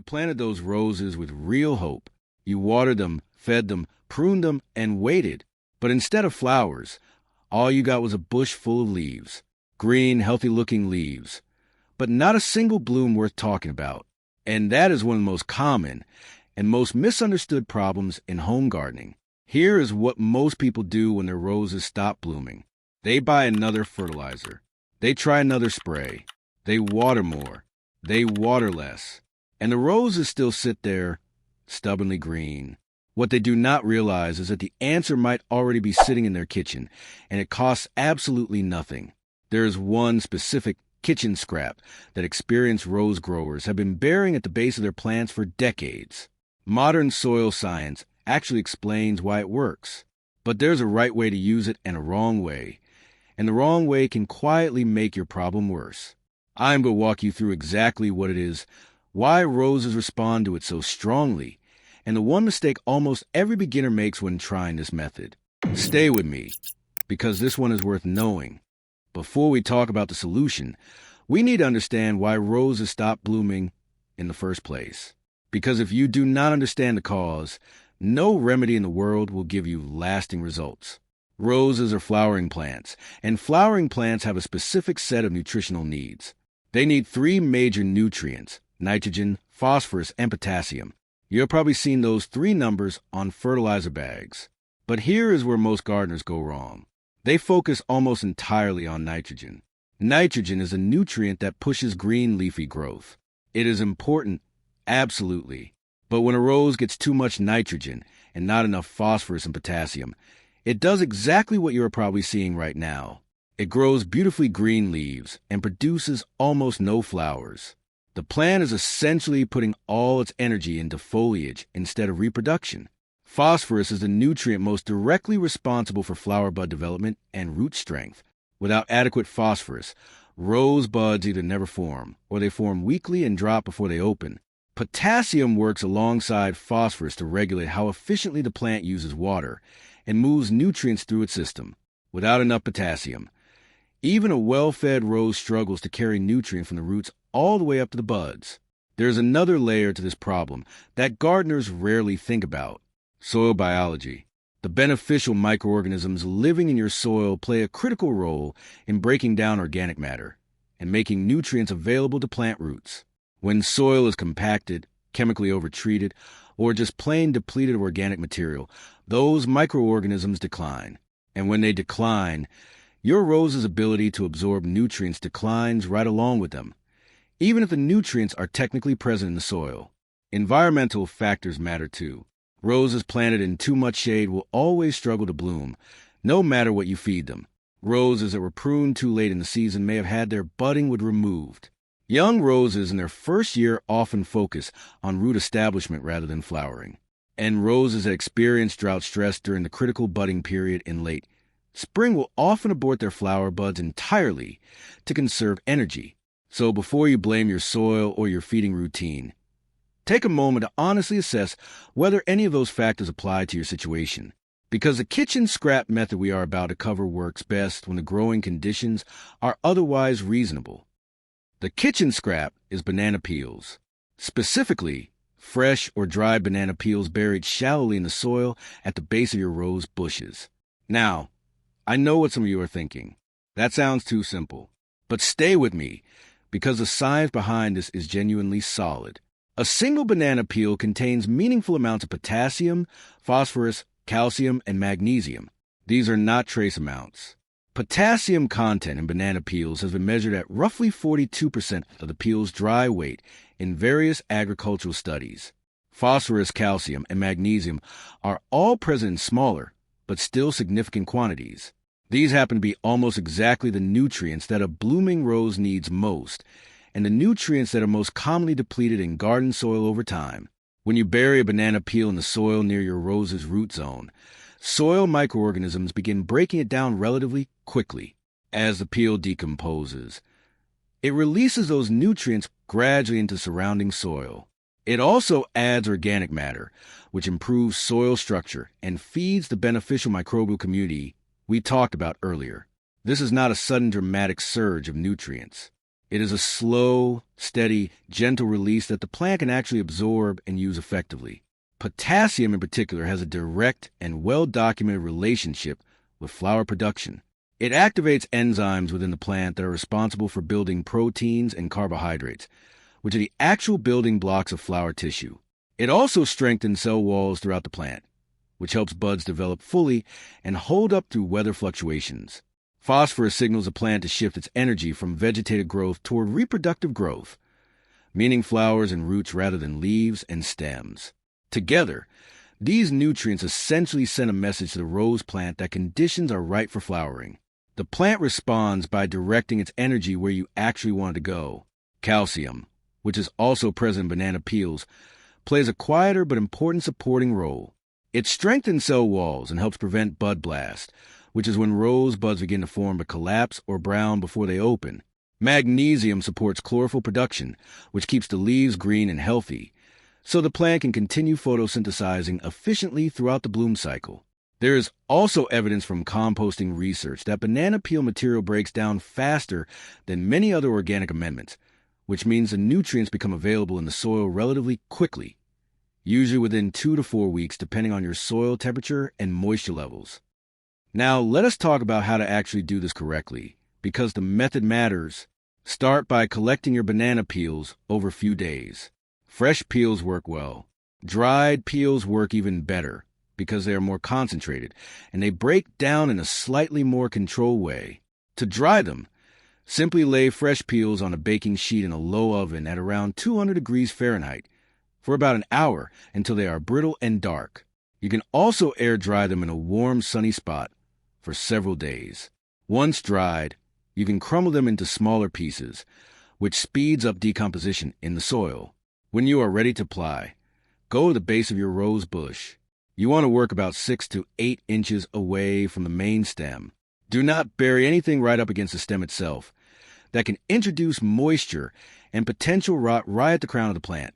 planted those roses with real hope. You watered them, fed them, pruned them, and waited. But instead of flowers, all you got was a bush full of leaves. Green, healthy-looking leaves. But not a single bloom worth talking about. And that is one of the most common and most misunderstood problems in home gardening. Here is what most people do when their roses stop blooming. They buy another fertilizer. They try another spray. They water more. They water less. And the roses still sit there, stubbornly green. What they do not realize is that the answer might already be sitting in their kitchen, and it costs absolutely nothing. There is one specific kitchen scrap that experienced rose growers have been burying at the base of their plants for decades. Modern soil science actually explains why it works. But there's a right way to use it and a wrong way. And the wrong way can quietly make your problem worse. I'm going to walk you through exactly what it is, why roses respond to it so strongly, and the one mistake almost every beginner makes when trying this method. Stay with me, because this one is worth knowing. Before we talk about the solution, we need to understand why roses stop blooming in the first place. Because if you do not understand the cause, no remedy in the world will give you lasting results. Roses are flowering plants, and flowering plants have a specific set of nutritional needs. They need 3 major nutrients: nitrogen, phosphorus, and potassium. You've probably seen those 3 numbers on fertilizer bags. But here is where most gardeners go wrong. They focus almost entirely on nitrogen. Nitrogen is a nutrient that pushes green leafy growth. It is important, absolutely. But when a rose gets too much nitrogen and not enough phosphorus and potassium, it does exactly what you are probably seeing right now. It grows beautifully green leaves and produces almost no flowers. The plant is essentially putting all its energy into foliage instead of reproduction. Phosphorus is the nutrient most directly responsible for flower bud development and root strength. Without adequate phosphorus, rose buds either never form, or they form weakly and drop before they open. Potassium works alongside phosphorus to regulate how efficiently the plant uses water and moves nutrients through its system. Without enough potassium, even a well-fed rose struggles to carry nutrient from the roots all the way up to the buds. There's another layer to this problem that gardeners rarely think about: soil biology. The beneficial microorganisms living in your soil play a critical role in breaking down organic matter and making nutrients available to plant roots. When soil is compacted, chemically overtreated, or just plain depleted of organic material, those microorganisms decline. And when they decline, your rose's ability to absorb nutrients declines right along with them, even if the nutrients are technically present in the soil. Environmental factors matter too. Roses planted in too much shade will always struggle to bloom, no matter what you feed them. Roses that were pruned too late in the season may have had their budding wood removed. Young roses in their first year often focus on root establishment rather than flowering. And roses that experience drought stress during the critical budding period in late spring will often abort their flower buds entirely to conserve energy. So before you blame your soil or your feeding routine, take a moment to honestly assess whether any of those factors apply to your situation. Because the kitchen scrap method we are about to cover works best when the growing conditions are otherwise reasonable. The kitchen scrap is banana peels. Specifically, fresh or dried banana peels buried shallowly in the soil at the base of your rose bushes. Now, I know what some of you are thinking. That sounds too simple. But stay with me, because the science behind this is genuinely solid. A single banana peel contains meaningful amounts of potassium, phosphorus, calcium, and magnesium. These are not trace amounts. Potassium content in banana peels has been measured at roughly 42% of the peel's dry weight in various agricultural studies. Phosphorus, calcium, and magnesium are all present in smaller, but still significant quantities. These happen to be almost exactly the nutrients that a blooming rose needs most, and the nutrients that are most commonly depleted in garden soil over time. When you bury a banana peel in the soil near your rose's root zone, soil microorganisms begin breaking it down relatively quickly. As the peel decomposes, it releases those nutrients gradually into surrounding soil. It also adds organic matter, which improves soil structure and feeds the beneficial microbial community we talked about earlier. This is not a sudden dramatic surge of nutrients. It is a slow, steady, gentle release that the plant can actually absorb and use effectively. Potassium in particular has a direct and well-documented relationship with flower production. It activates enzymes within the plant that are responsible for building proteins and carbohydrates, which are the actual building blocks of flower tissue. It also strengthens cell walls throughout the plant, which helps buds develop fully and hold up through weather fluctuations. Phosphorus signals a plant to shift its energy from vegetative growth toward reproductive growth, meaning flowers and roots rather than leaves and stems. Together, these nutrients essentially send a message to the rose plant that conditions are right for flowering. The plant responds by directing its energy where you actually want it to go. Calcium, which is also present in banana peels, plays a quieter but important supporting role. It strengthens cell walls and helps prevent bud blast, which is when rose buds begin to form but collapse or brown before they open. Magnesium supports chlorophyll production, which keeps the leaves green and healthy, so the plant can continue photosynthesizing efficiently throughout the bloom cycle. There is also evidence from composting research that banana peel material breaks down faster than many other organic amendments, which means the nutrients become available in the soil relatively quickly, usually within 2 to 4 weeks depending on your soil temperature and moisture levels. Now, let us talk about how to actually do this correctly, because the method matters. Start by collecting your banana peels over a few days. Fresh peels work well. Dried peels work even better because they are more concentrated, and they break down in a slightly more controlled way. To dry them, simply lay fresh peels on a baking sheet in a low oven at around 200 degrees Fahrenheit for about an hour until they are brittle and dark. You can also air dry them in a warm, sunny spot for several days. Once dried, you can crumble them into smaller pieces, which speeds up decomposition in the soil. When you are ready to apply, go to the base of your rose bush. You want to work about 6 to 8 inches away from the main stem. Do not bury anything right up against the stem itself. That can introduce moisture and potential rot right at the crown of the plant,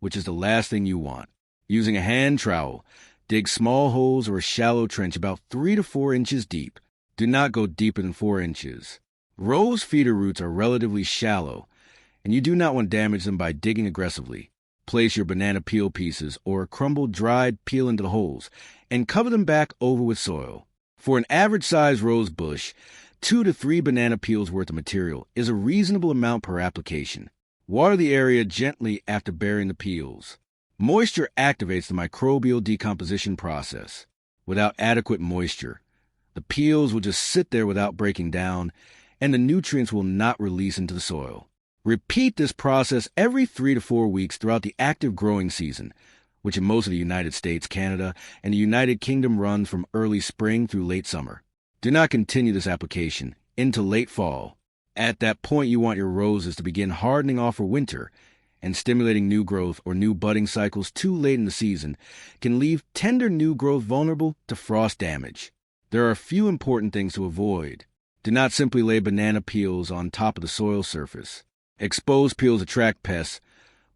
which is the last thing you want. Using a hand trowel, dig small holes or a shallow trench about 3 to 4 inches deep. Do not go deeper than 4 inches. Rose feeder roots are relatively shallow, and you do not want to damage them by digging aggressively. Place your banana peel pieces or crumbled dried peel into the holes and cover them back over with soil. For an average-sized rose bush, 2 to 3 banana peels worth of material is a reasonable amount per application. Water the area gently after burying the peels. Moisture activates the microbial decomposition process. Without adequate moisture, the peels will just sit there without breaking down, and the nutrients will not release into the soil. Repeat this process every 3 to 4 weeks throughout the active growing season, which in most of the United States, Canada, and the United Kingdom runs from early spring through late summer. Do not continue this application into late fall. At that point, you want your roses to begin hardening off for winter, and stimulating new growth or new budding cycles too late in the season can leave tender new growth vulnerable to frost damage. There are a few important things to avoid. Do not simply lay banana peels on top of the soil surface. Exposed peels attract pests,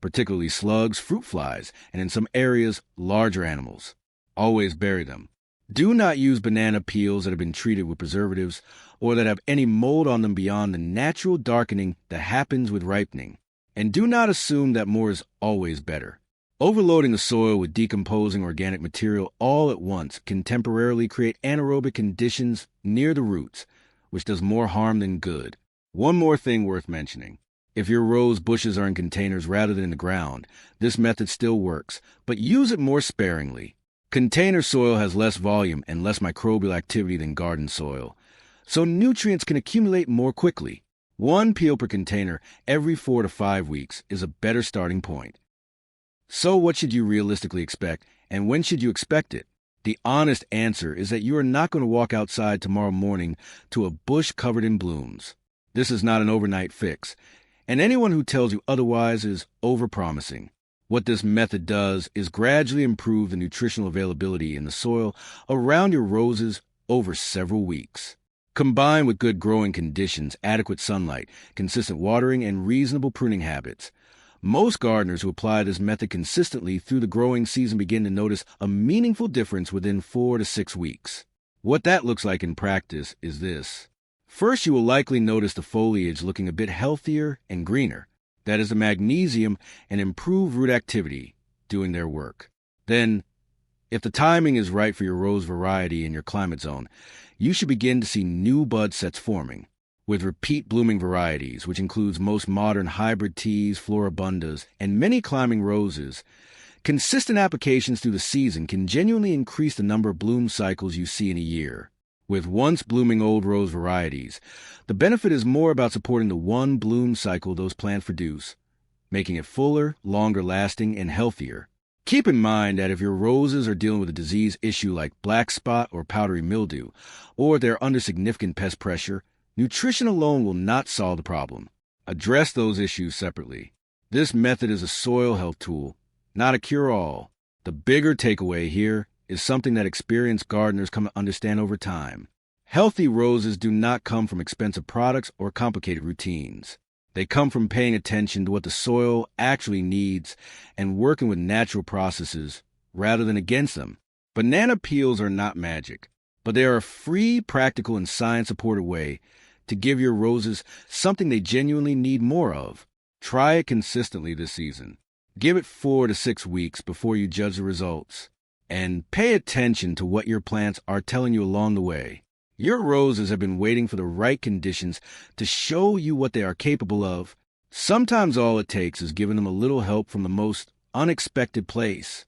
particularly slugs, fruit flies, and in some areas, larger animals. Always bury them. Do not use banana peels that have been treated with preservatives or that have any mold on them beyond the natural darkening that happens with ripening. And do not assume that more is always better. Overloading the soil with decomposing organic material all at once can temporarily create anaerobic conditions near the roots, which does more harm than good. One more thing worth mentioning. If your rose bushes are in containers rather than in the ground, this method still works, but use it more sparingly. Container soil has less volume and less microbial activity than garden soil, so nutrients can accumulate more quickly. 1 peel per container every 4 to 5 weeks is a better starting point. So what should you realistically expect, and when should you expect it? The honest answer is that you are not going to walk outside tomorrow morning to a bush covered in blooms. This is not an overnight fix, and anyone who tells you otherwise is overpromising. What this method does is gradually improve the nutritional availability in the soil around your roses over several weeks. Combined with good growing conditions, adequate sunlight, consistent watering, and reasonable pruning habits, most gardeners who apply this method consistently through the growing season begin to notice a meaningful difference within 4 to 6 weeks. What that looks like in practice is this. First, you will likely notice the foliage looking a bit healthier and greener. That is the magnesium and improved root activity doing their work. Then, if the timing is right for your rose variety in your climate zone, you should begin to see new bud sets forming. With repeat blooming varieties, which includes most modern hybrid teas, floribundas, and many climbing roses, consistent applications through the season can genuinely increase the number of bloom cycles you see in a year. With once blooming old rose varieties, the benefit is more about supporting the one bloom cycle those plants produce, making it fuller, longer lasting, and healthier. Keep in mind that if your roses are dealing with a disease issue like black spot or powdery mildew, or they're under significant pest pressure, nutrition alone will not solve the problem. Address those issues separately. This method is a soil health tool, not a cure-all. The bigger takeaway here is something that experienced gardeners come to understand over time. Healthy roses do not come from expensive products or complicated routines. They come from paying attention to what the soil actually needs and working with natural processes rather than against them. Banana peels are not magic, but they are a free, practical, and science-supported way to give your roses something they genuinely need more of. Try it consistently this season. Give it 4 to 6 weeks before you judge the results. And pay attention to what your plants are telling you along the way. Your roses have been waiting for the right conditions to show you what they are capable of. Sometimes all it takes is giving them a little help from the most unexpected place.